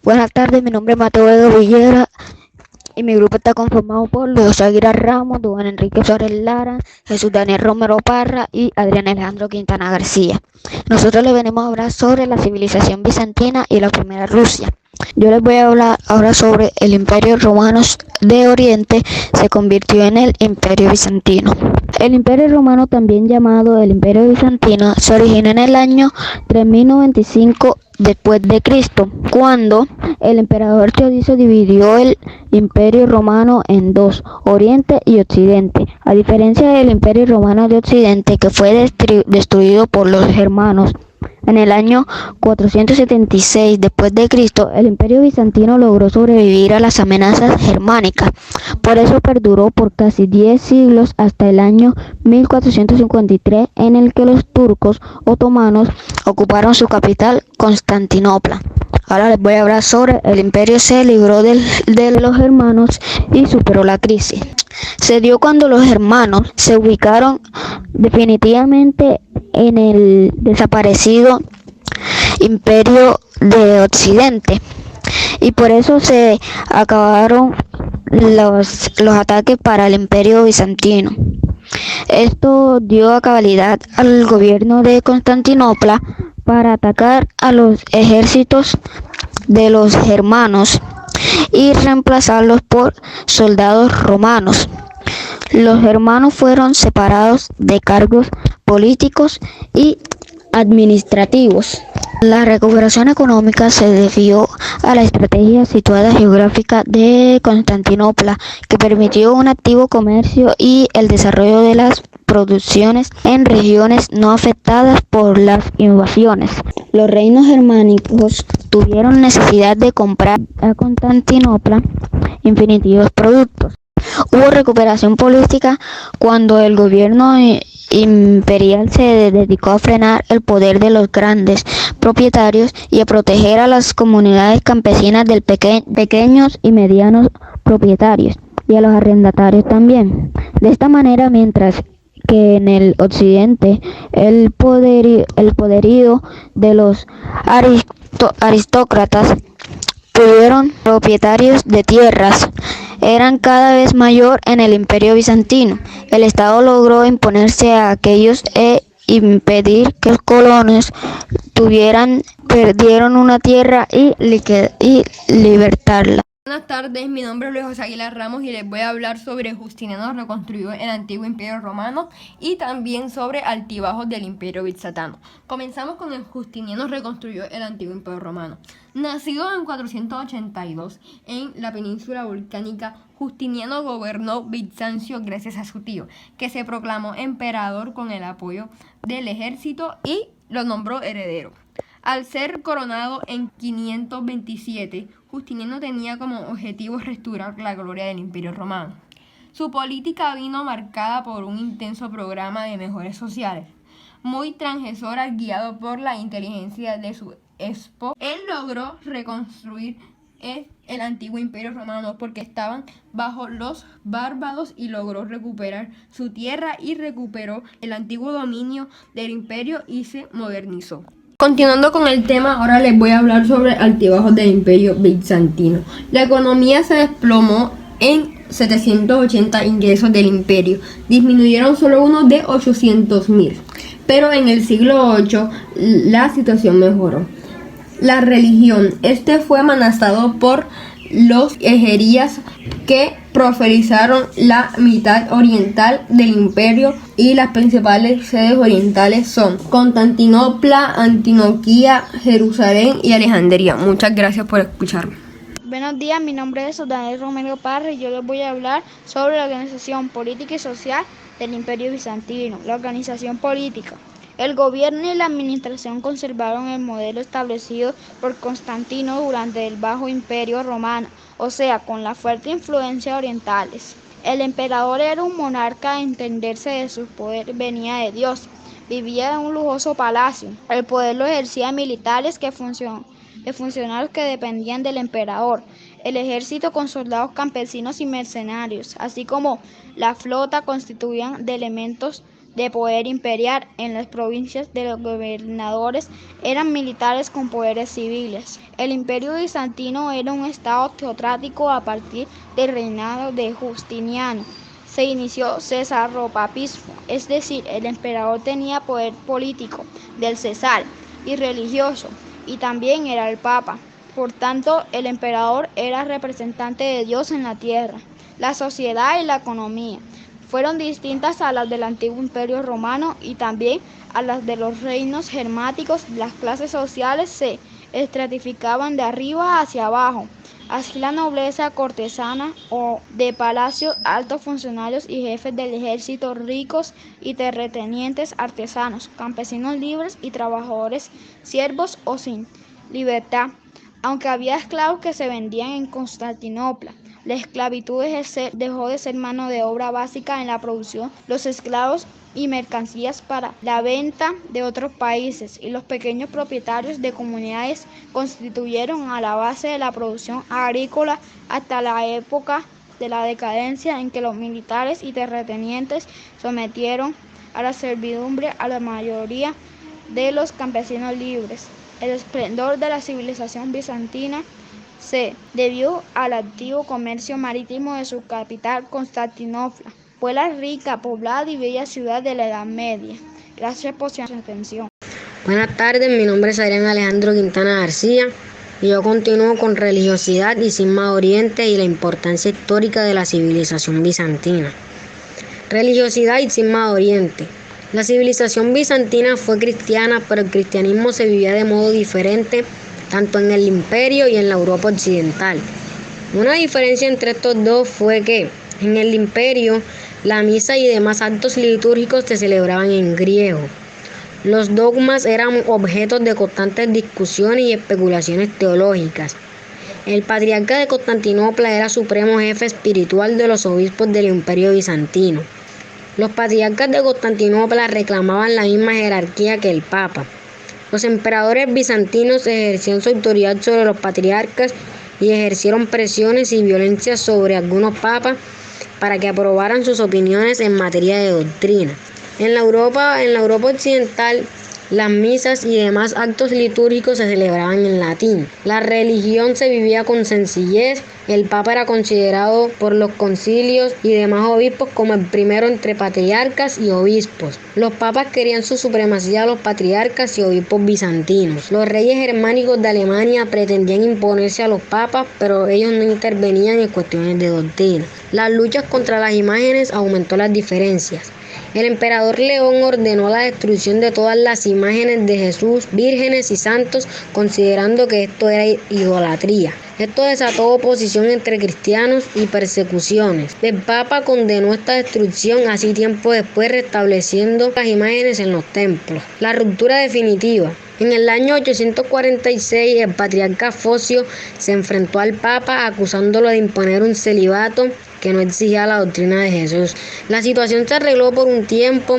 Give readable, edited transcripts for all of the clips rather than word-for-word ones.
Buenas tardes, mi nombre es Mateo Edo Villera y mi grupo está conformado por Luis Aguirre Ramos, Duván Enrique Suárez Lara, Jesús Daniel Romero Parra y Adrián Alejandro Quintana García. Nosotros les venimos a hablar sobre la civilización bizantina y la primera Rusia. Yo les voy a hablar ahora sobre el Imperio Romano de Oriente se convirtió en el Imperio Bizantino. El Imperio Romano, también llamado el Imperio Bizantino, se originó en el año 3095 después de Cristo, cuando el emperador Teodosio dividió el Imperio Romano en dos, Oriente y Occidente. A diferencia del Imperio Romano de Occidente, que fue destruido por los germanos en el año 476 después de Cristo, el Imperio Bizantino logró sobrevivir a las amenazas germánicas. Por eso perduró por casi 10 siglos hasta el año 1453, en el que los turcos otomanos ocuparon su capital, Constantinopla. Ahora les voy a hablar sobre el imperio. Se libró de los germanos y superó la crisis. Se dio cuando los germanos se ubicaron definitivamente en el desaparecido Imperio de Occidente, y por eso se acabaron los ataques para el Imperio Bizantino. Esto dio a cabalidad al gobierno de Constantinopla para atacar a los ejércitos de los germanos y reemplazarlos por soldados romanos. Los germanos fueron separados de cargos políticos y administrativos. La recuperación económica se debió a la estrategia situada geográfica de Constantinopla, que permitió un activo comercio y el desarrollo de las producciones en regiones no afectadas por las invasiones. Los reinos germánicos tuvieron necesidad de comprar a Constantinopla infinitivos productos. Hubo recuperación política cuando el gobierno imperial se dedicó a frenar el poder de los grandes propietarios y a proteger a las comunidades campesinas de pequeños y medianos propietarios, y a los arrendatarios también. De esta manera, mientras que en el occidente el poderío de los aristócratas tuvieron propietarios de tierras eran cada vez mayor en el Imperio Bizantino. El Estado logró imponerse a aquellos e impedir que los colonos perdieron una tierra y libertarla. Buenas tardes, mi nombre es Luis José Aguilar Ramos y les voy a hablar sobre Justiniano reconstruyó el antiguo Imperio Romano y también sobre altibajos del Imperio Bizantino. Comenzamos con el Justiniano reconstruyó el antiguo Imperio Romano. Nacido en 482 en la península volcánica, Justiniano gobernó Bizancio gracias a su tío, que se proclamó emperador con el apoyo del ejército y lo nombró heredero. Al ser coronado en 527, Justiniano tenía como objetivo restaurar la gloria del Imperio Romano. Su política vino marcada por un intenso programa de mejoras sociales, muy transgresora, guiado por la inteligencia de su esposo. Él logró reconstruir el antiguo Imperio Romano porque estaban bajo los bárbaros y logró recuperar su tierra y recuperó el antiguo dominio del imperio y se modernizó. Continuando con el tema, ahora les voy a hablar sobre altibajos del Imperio Bizantino. La economía se desplomó en 780 ingresos del imperio, disminuyeron solo unos de 800.000, pero en el siglo VIII la situación mejoró. La religión, fue amenazado por los herejías que proferizaron la mitad oriental del imperio, y las principales sedes orientales son Constantinopla, Antioquía, Jerusalén y Alejandría. Muchas gracias por escucharme. Buenos días, mi nombre es Daniel Romero Parra y yo les voy a hablar sobre la organización política y social del Imperio Bizantino. La organización política. El gobierno y la administración conservaron el modelo establecido por Constantino durante el Bajo Imperio Romano, o sea, con la fuerte influencia orientales. El emperador era un monarca, a entenderse de su poder venía de Dios. Vivía en un lujoso palacio. El poder lo ejercían militares funcionarios que dependían del emperador, el ejército con soldados campesinos y mercenarios, así como la flota constituían de elementos de poder imperial. En las provincias de los gobernadores eran militares con poderes civiles. El Imperio bizantino era un estado teocrático a partir del reinado de Justiniano. Se inició cesaropapismo, es decir, el emperador tenía poder político del César y religioso, y también era el Papa. Por tanto, el emperador era representante de Dios en la tierra. La sociedad y la economía fueron distintas a las del antiguo Imperio Romano y también a las de los reinos germánicos. Las clases sociales se estratificaban de arriba hacia abajo. Así la nobleza cortesana o de palacio, altos funcionarios y jefes del ejército, ricos y terratenientes, artesanos, campesinos libres y trabajadores, siervos o sin libertad. Aunque había esclavos que se vendían en Constantinopla, la esclavitud dejó de ser mano de obra básica en la producción. Los esclavos y mercancías para la venta de otros países y los pequeños propietarios de comunidades constituyeron a la base de la producción agrícola hasta la época de la decadencia en que los militares y terratenientes sometieron a la servidumbre a la mayoría de los campesinos libres. El esplendor de la civilización bizantina se debió al activo comercio marítimo de su capital, Constantinopla. Fue la rica, poblada y bella ciudad de la Edad Media. Gracias por su atención. Buenas tardes, mi nombre es Adrián Alejandro Quintana García y yo continúo con religiosidad y cisma de Oriente y la importancia histórica de la civilización bizantina. Religiosidad y cisma de Oriente. La civilización bizantina fue cristiana, pero el cristianismo se vivía de modo diferente tanto en el imperio y en la Europa occidental. Una diferencia entre estos dos fue que en el imperio la misa y demás actos litúrgicos se celebraban en griego. Los dogmas eran objetos de constantes discusiones y especulaciones teológicas. El patriarca de Constantinopla era supremo jefe espiritual de los obispos del imperio bizantino. Los patriarcas de Constantinopla reclamaban la misma jerarquía que el Papa. Los emperadores bizantinos ejercían su autoridad sobre los patriarcas y ejercieron presiones y violencia sobre algunos papas para que aprobaran sus opiniones en materia de doctrina. En la Europa occidental, las misas y demás actos litúrgicos se celebraban en latín. La religión se vivía con sencillez. El Papa era considerado por los concilios y demás obispos como el primero entre patriarcas y obispos. Los papas querían su supremacía a los patriarcas y obispos bizantinos. Los reyes germánicos de Alemania pretendían imponerse a los papas, pero ellos no intervenían en cuestiones de doctrina. Las luchas contra las imágenes aumentó las diferencias. El emperador León ordenó la destrucción de todas las imágenes de Jesús, vírgenes y santos, considerando que esto era idolatría. Esto desató oposición entre cristianos y persecuciones. El Papa condenó esta destrucción, así tiempo después restableciendo las imágenes en los templos. La ruptura definitiva. En el año 846, el patriarca Focio se enfrentó al Papa acusándolo de imponer un celibato que no exigía la doctrina de Jesús. La situación se arregló por un tiempo.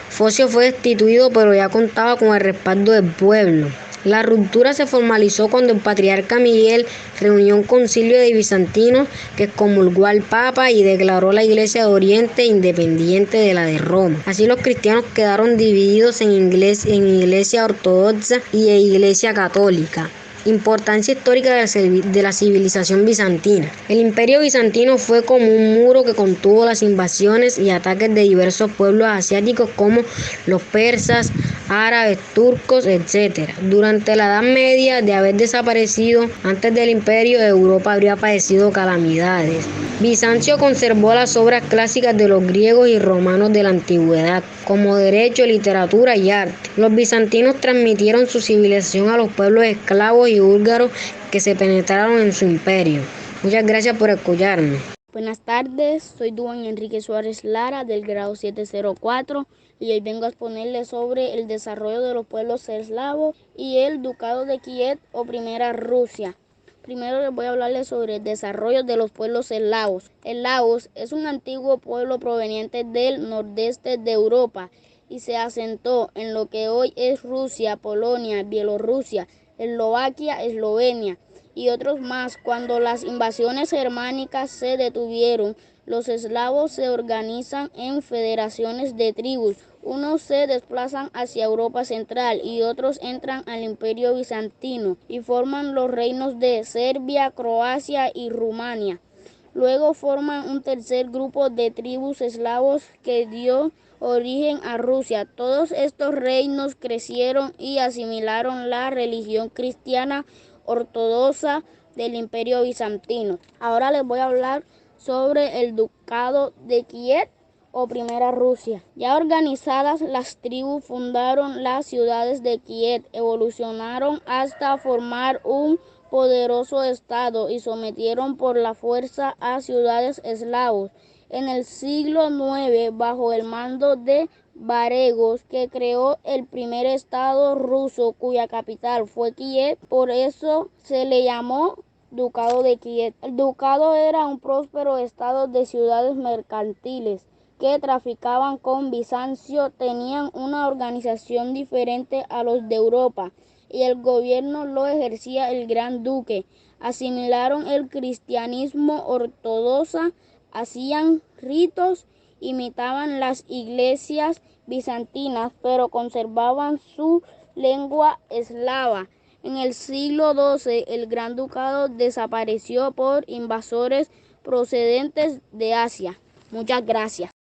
Focio fue destituido, pero ya contaba con el respaldo del pueblo. La ruptura se formalizó cuando el patriarca Miguel reunió un concilio de bizantinos que excomulgó al Papa y declaró la Iglesia de Oriente independiente de la de Roma. Así los cristianos quedaron divididos en Iglesia ortodoxa y Iglesia católica. Importancia histórica de la civilización bizantina. El imperio bizantino fue como un muro que contuvo las invasiones y ataques de diversos pueblos asiáticos como los persas, árabes, turcos, etc. Durante la Edad Media, de haber desaparecido antes del imperio, Europa habría padecido calamidades. Bizancio conservó las obras clásicas de los griegos y romanos de la antigüedad, como derecho, literatura y arte. Los bizantinos transmitieron su civilización a los pueblos esclavos y búlgaros que se penetraron en su imperio. Muchas gracias por escucharme. Buenas tardes, soy Duan Enrique Suárez Lara del grado 704 y hoy vengo a exponerles sobre el desarrollo de los pueblos eslavos y el ducado de Kiev o Primera Rusia. Primero les voy a hablarles sobre el desarrollo de los pueblos eslavos. Eslavos es un antiguo pueblo proveniente del nordeste de Europa y se asentó en lo que hoy es Rusia, Polonia, Bielorrusia, Eslovaquia, Eslovenia y otros más. Cuando las invasiones germánicas se detuvieron, los eslavos se organizan en federaciones de tribus. Unos se desplazan hacia Europa Central y otros entran al Imperio Bizantino y forman los reinos de Serbia, Croacia y Rumania. Luego forman un tercer grupo de tribus eslavos que dio origen a Rusia. Todos estos reinos crecieron y asimilaron la religión cristiana ortodoxa del Imperio Bizantino. Ahora les voy a hablar sobre el Ducado de Kiev o Primera Rusia. Ya organizadas, las tribus fundaron las ciudades de Kiev, evolucionaron hasta formar un poderoso estado y sometieron por la fuerza a ciudades eslavos. En el siglo IX, bajo el mando de Varegos, que creó el primer estado ruso cuya capital fue Kiev, por eso se le llamó Ducado de Kiev. El ducado era un próspero estado de ciudades mercantiles que traficaban con Bizancio, tenían una organización diferente a los de Europa y el gobierno lo ejercía el gran duque. Asimilaron el cristianismo ortodoxo, hacían ritos, imitaban las iglesias bizantinas, pero conservaban su lengua eslava. En el siglo XII, el Gran Ducado desapareció por invasores procedentes de Asia. Muchas gracias.